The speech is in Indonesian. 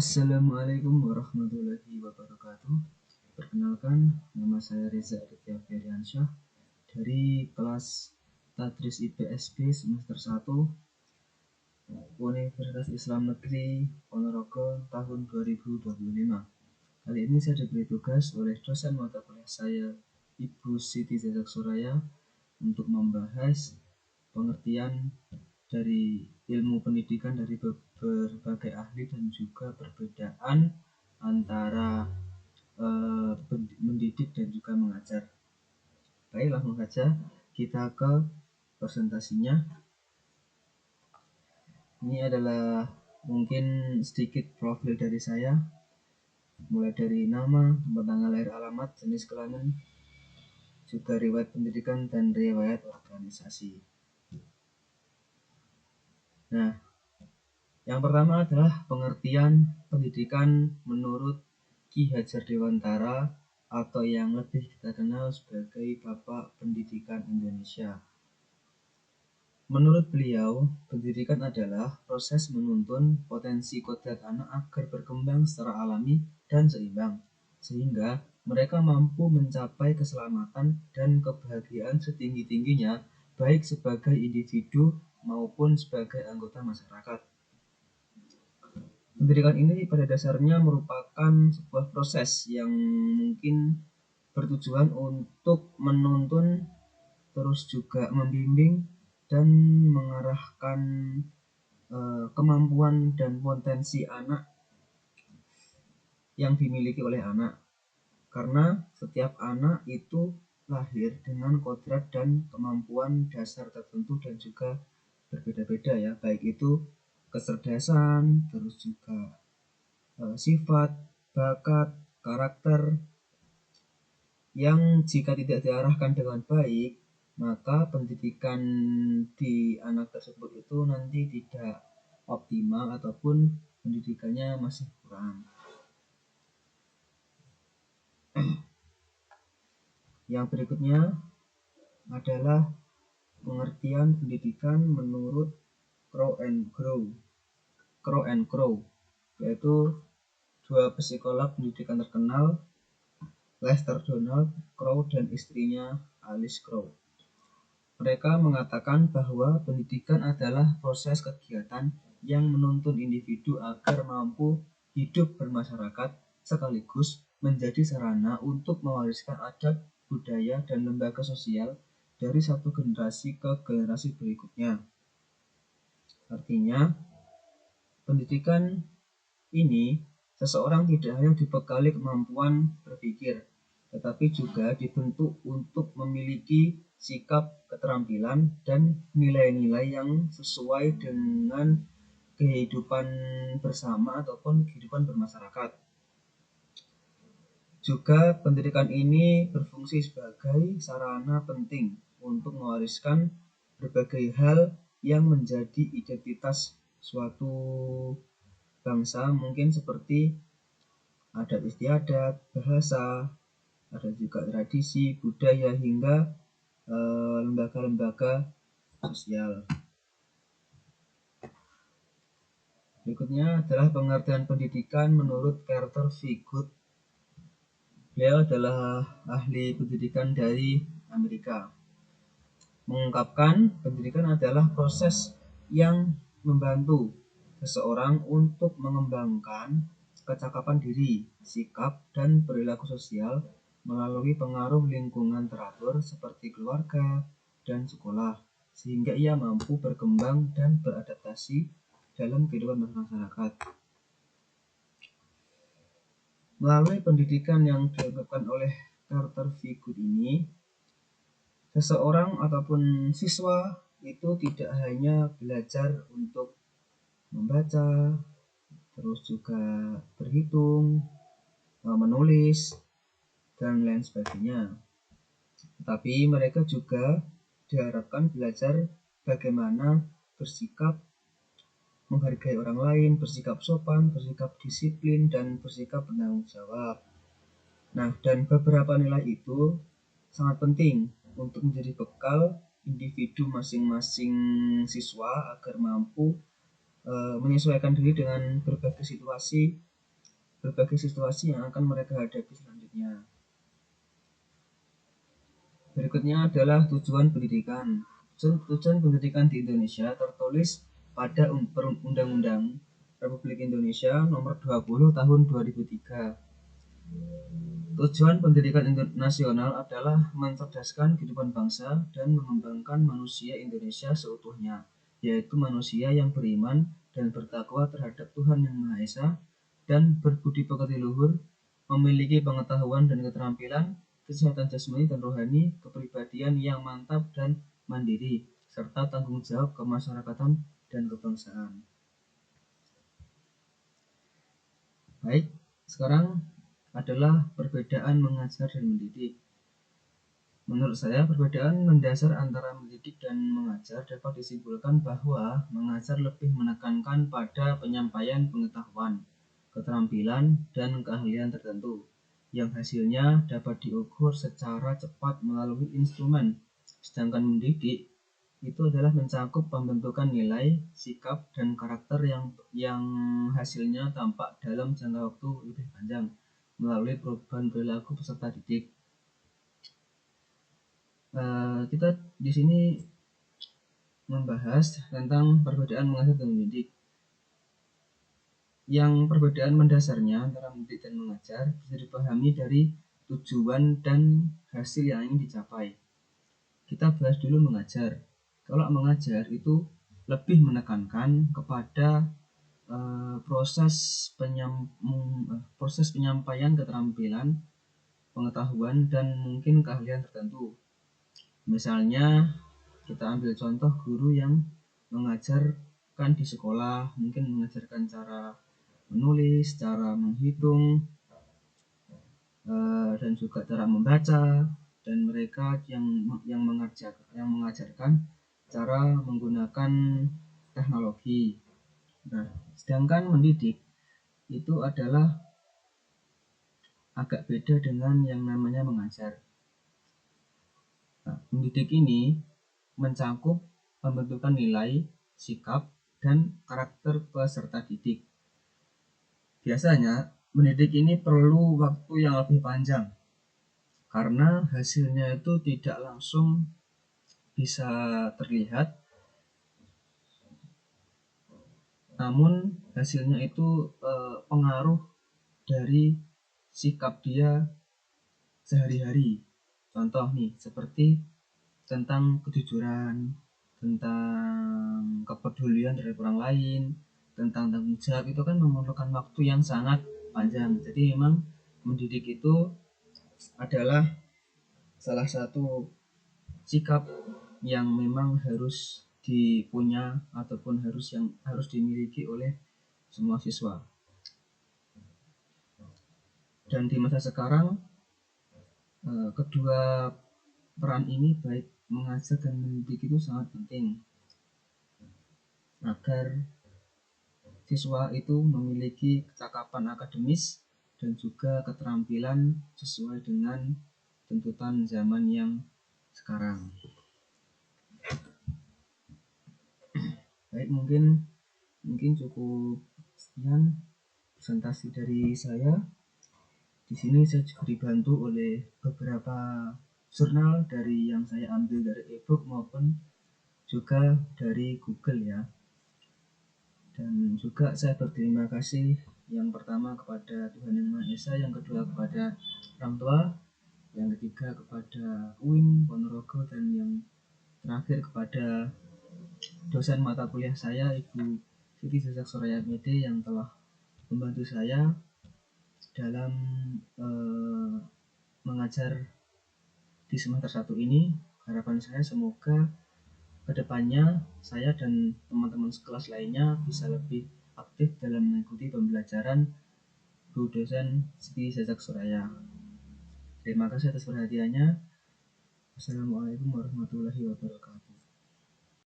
Assalamualaikum warahmatullahi wabarakatuh. Perkenalkan, nama saya Reza Aditya Feriansyah dari kelas Tadris IPSB semester 1 Universitas Islam Negeri Ponorogo tahun 2025. Kali ini saya diberi tugas oleh dosen mata kuliah saya, Ibu Siti Zazak Suraya, untuk membahas pengertian dari ilmu pendidikan dari berbagai ahli dan juga perbedaan antara mendidik dan juga mengajar. Baik, langsung saja kita ke presentasinya. Ini adalah mungkin sedikit profil dari saya, mulai dari nama, tempat tanggal lahir, alamat, jenis kelamin, juga riwayat pendidikan dan riwayat organisasi. Nah, yang pertama adalah pengertian pendidikan menurut Ki Hajar Dewantara atau yang lebih kita kenal sebagai Bapak Pendidikan Indonesia. Menurut beliau, pendidikan adalah proses menuntun potensi kodrat anak agar berkembang secara alami dan seimbang, sehingga mereka mampu mencapai keselamatan dan kebahagiaan setinggi-tingginya, baik sebagai individu maupun sebagai anggota masyarakat. Pendidikan ini pada dasarnya merupakan sebuah proses yang mungkin bertujuan untuk menuntun, terus juga membimbing dan mengarahkan kemampuan dan potensi anak yang dimiliki oleh anak. Karena setiap anak itu lahir dengan kodrat dan kemampuan dasar tertentu dan juga berbeda-beda ya, baik itu kecerdasan, terus juga sifat, bakat, karakter yang jika tidak diarahkan dengan baik, maka pendidikan di anak tersebut itu nanti tidak optimal ataupun pendidikannya masih kurang. Yang berikutnya adalah pengertian pendidikan menurut Crow and Crow, yaitu dua psikolog pendidikan terkenal, Lester Donald Crow dan istrinya Alice Crow. Mereka mengatakan bahwa pendidikan adalah proses kegiatan yang menuntun individu agar mampu hidup bermasyarakat sekaligus menjadi sarana untuk mewariskan adat, budaya, dan lembaga sosial dari satu generasi ke generasi berikutnya. Artinya, pendidikan ini seseorang tidak hanya dibekali kemampuan berpikir, tetapi juga dibentuk untuk memiliki sikap, keterampilan, dan nilai-nilai yang sesuai dengan kehidupan bersama ataupun kehidupan bermasyarakat. Juga pendidikan ini berfungsi sebagai sarana penting untuk mewariskan berbagai hal yang menjadi identitas suatu bangsa, mungkin seperti adat istiadat, bahasa, ada juga tradisi, budaya, hingga lembaga-lembaga sosial. Berikutnya adalah pengertian pendidikan menurut Carter V. Good. Beliau adalah ahli pendidikan dari Amerika. Mengungkapkan pendidikan adalah proses yang membantu seseorang untuk mengembangkan kecakapan diri, sikap, dan perilaku sosial melalui pengaruh lingkungan teratur seperti keluarga dan sekolah, sehingga ia mampu berkembang dan beradaptasi dalam kehidupan masyarakat. Melalui pendidikan yang dilakukan oleh Carter V. Good ini, seseorang ataupun siswa itu tidak hanya belajar untuk membaca, terus juga berhitung, menulis, dan lain sebagainya. Tetapi mereka juga diharapkan belajar bagaimana bersikap, menghargai orang lain, bersikap sopan, bersikap disiplin, dan bersikap bertanggung jawab. Nah, dan beberapa nilai itu sangat penting untuk menjadi bekal individu masing-masing siswa agar mampu menyesuaikan diri dengan berbagai situasi berbagai situasi yang akan mereka hadapi selanjutnya. Berikutnya adalah tujuan pendidikan. Tujuan pendidikan di Indonesia tertulis pada Undang-Undang Republik Indonesia Nomor 20 Tahun 2003. Tujuan pendidikan nasional adalah mencerdaskan kehidupan bangsa dan mengembangkan manusia Indonesia seutuhnya, yaitu manusia yang beriman dan bertakwa terhadap Tuhan Yang Maha Esa dan berbudi pekerti luhur, memiliki pengetahuan dan keterampilan, kesehatan jasmani dan rohani, kepribadian yang mantap dan mandiri, serta tanggung jawab kemasyarakatan dan kebangsaan. Baik, sekarang adalah perbedaan mengajar dan mendidik. Menurut saya, perbedaan mendasar antara mendidik dan mengajar dapat disimpulkan bahwa mengajar lebih menekankan pada penyampaian pengetahuan, keterampilan, dan keahlian tertentu, yang hasilnya dapat diukur secara cepat melalui instrumen. Sedangkan mendidik itu adalah mencakup pembentukan nilai, sikap, dan karakter yang hasilnya tampak dalam jangka waktu lebih panjang melalui perubahan perilaku peserta didik. Kita di sini membahas tentang perbedaan mengajar dan mendidik. Yang perbedaan mendasarnya antara mendidik dan mengajar bisa dipahami dari tujuan dan hasil yang ingin dicapai. Kita bahas dulu mengajar. Kalau mengajar itu lebih menekankan kepada proses penyampaian keterampilan, pengetahuan, dan mungkin keahlian tertentu. Misalnya kita ambil contoh guru yang mengajarkan di sekolah, mungkin mengajarkan cara menulis, cara menghitung, dan juga cara membaca, dan mereka yang mengajarkan cara menggunakan teknologi. Nah, sedangkan mendidik itu adalah agak beda dengan yang namanya mengajar. Nah, mendidik ini mencakup pembentukan nilai, sikap, dan karakter peserta didik. Biasanya, mendidik ini perlu waktu yang lebih panjang karena hasilnya itu tidak langsung bisa terlihat, namun hasilnya itu pengaruh dari sikap dia sehari-hari. Contoh nih, seperti tentang kejujuran, tentang kepedulian terhadap orang lain, tentang tanggung jawab, itu kan memerlukan waktu yang sangat panjang. Jadi memang mendidik itu adalah salah satu sikap yang memang harus dipunya ataupun harus dimiliki oleh semua siswa. Dan di masa sekarang kedua peran ini baik mengajar dan mendidik itu sangat penting agar siswa itu memiliki kecakapan akademis dan juga keterampilan sesuai dengan tuntutan zaman yang sekarang. Baik, mungkin cukup sekian presentasi dari saya. Di sini saya juga dibantu oleh beberapa jurnal dari yang saya ambil dari e-book maupun juga dari Google ya. Dan juga saya berterima kasih yang pertama kepada Tuhan Yang Maha Esa, yang kedua kepada orang tua, yang ketiga kepada UIN Ponorogo, dan yang terakhir kepada dosen mata kuliah saya, Ibu Siti Zazak Soraya Mede, yang telah membantu saya dalam mengajar di semester 1 ini. Harapan saya semoga kedepannya saya dan teman-teman sekelas lainnya bisa lebih aktif dalam mengikuti pembelajaran Bu dosen Siti Zazak Soraya. Terima kasih atas perhatiannya. Wassalamualaikum warahmatullahi wabarakatuh.